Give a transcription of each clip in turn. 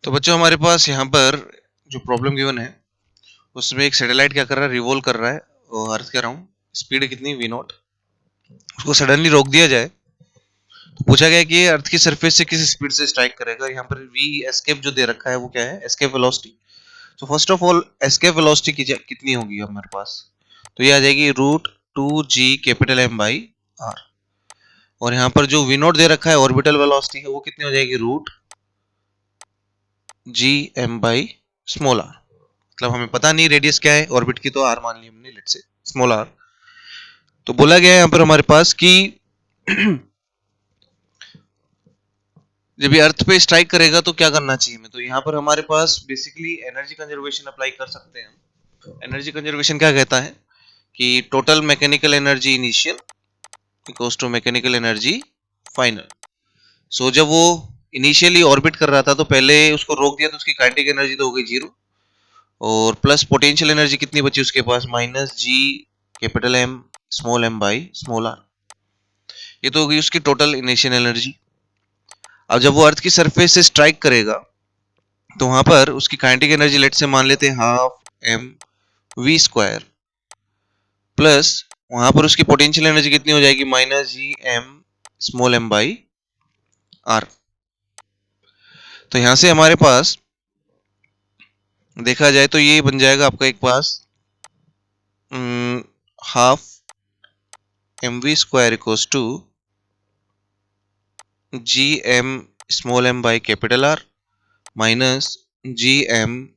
तो बच्चों हमारे पास यहाँ पर जो प्रॉब्लम गिवन है उसमें एक सैटेलाइट क्या कर रहा है, रिवॉल्व कर रहा है और अर्थ के अराउंड। स्पीड कितनी v0। उसको सडनली रोक दिया जाए तो पूछा गया कि ये अर्थ की सरफेस से किस स्पीड से स्ट्राइक करेगा। यहाँ पर v एस्केप जो दे रखा है वो क्या है, एस्केप वेलोसिटी। तो first of all escape velocity कितनी होगी हमारे पास, तो ये आ जाएगी √2g(m)/r। और यहाँ पर जो v0 दे रखा है ऑर्बिटल वेलोसिटी है वो कितनी हो जाएगी, √g(m)/r। मतलब हमें पता नहीं रेडियस क्या है ऑर्बिट की, तो r मान ली हमने, लेट्स से स्मॉल r। तो बोला गया है यहाँ पर हमारे पास कि जब ये अर्थ पे स्ट्राइक करेगा तो क्या करना चाहिए हमें। तो यहाँ पर हमारे पास बेसिकली एनर्जी कंजर्वेशन अप्लाई कर सकते हैं हम। एनर्जी कंजर्वेशन क्या कहता है कि total mechanical energy initial equals to mechanical energy final. So जब वो इनिशियली ऑर्बिट कर रहा था तो पहले उसको रोक दिया तो उसकी काइनेटिक एनर्जी तो हो गई 0, और प्लस पोटेंशियल एनर्जी कितनी बची उसके पास, -g(M)(r). ये तो होगी उसकी टोटल इनिशियल एनर्जी। अब जब वो अर्थ की सरफेस से स्ट्राइक करेगा तो वहां पर उसकी काइनेटिक एनर्जी लेट से मान लेते हैं ½ mv² प्लस वहां पर उसकी पोटेंशियल एनर्जी कितनी हो जाएगी, -gM(m)r। तो यहां से हमारे पास देखा जाए तो ये बन जाएगा आपका एक पास ½ mv² equals to gM(m)R minus gM(m)r।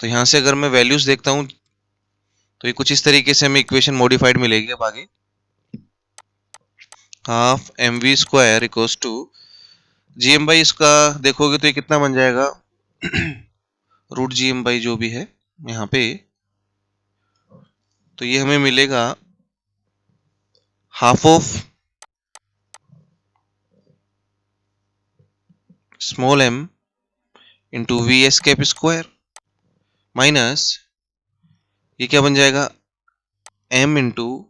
तो यहां से अगर मैं वैल्यूज देखता हूं तो ये कुछ इस तरीके से हमें इक्वेशन मॉडिफाइड मिलेगी। अब आगे ½ mv² इक्वल्स टू gm/, इसका देखोगे तो ये कितना बन जाएगा, √gm/, जो भी है यहाँ पे, तो ये हमें मिलेगा ½ of small m into V escape square minus ये क्या बन जाएगा, m इंटू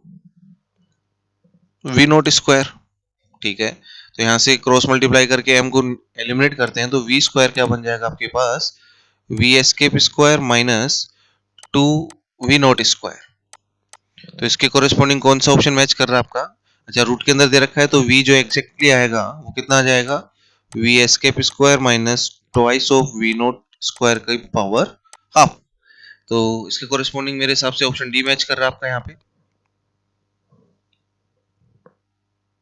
v0²। ठीक है, तो यहां से क्रॉस मल्टीप्लाई करके m को एलिमिनेट करते हैं तो v² क्या बन जाएगा आपके पास, V escape square minus 2v0²। तो इसके कोरिस्पोंडिंग कौन सा ऑप्शन मैच कर रहा है आपका, अच्छा रूट के अंदर दे रखा है तो v जो एग्जैक्टली आएगा वो कितना आ जाएगा, V escape square minus twice of v0² की पावर ½ तो इसके कोरिस्पोंडिंग मेरे हिसाब से ऑप्शन डी मैच कर रहा है आपका यहाँ पे।